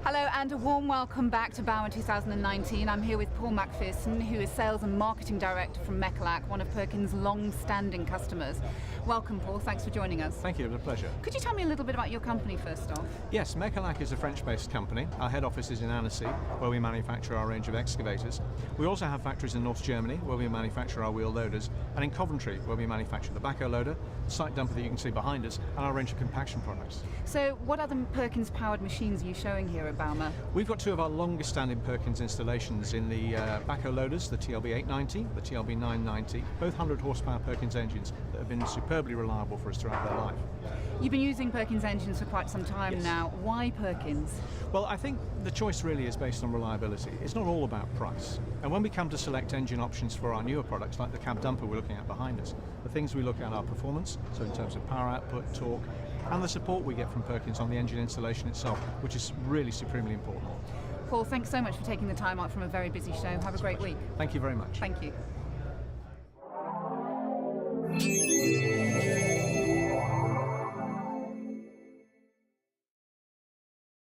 Hello and a warm welcome back to bauma 2019. I'm here with Paul MacPherson, who is Sales and Marketing Director from Mecalac, one of Perkins' long-standing customers. Welcome, Paul. Thanks for joining us. Thank you. It was a pleasure. Could you tell me a little bit about your company first off? Yes, Mecalac is a French-based company. Our head office is in Annecy, where we manufacture our range of excavators. We also have factories in North Germany, where we manufacture our wheel loaders, and in Coventry, where we manufacture the backhoe loader, the site dumper that you can see behind us, and our range of compaction products. So what other Perkins-powered machines are you showing here at bauma? We've got two of our longest-standing Perkins installations in the backhoe loaders, the TLB 890, the TLB 990, both 100 horsepower Perkins engines that have been superbly reliable for us throughout their life. You've been using Perkins engines for quite some time Yes. now. Why Perkins? Well, I think the choice really is based on reliability. It's not all about price. And when we come to select engine options for our newer products, like the cab dumper we're looking at behind us, the things we look at are performance, so in terms of power output, torque, and the support we get from Perkins on the engine installation itself, which is really supremely important. Paul, thanks so much for taking the time out from a very busy show. Have a great week. Thank you very much. Thank you.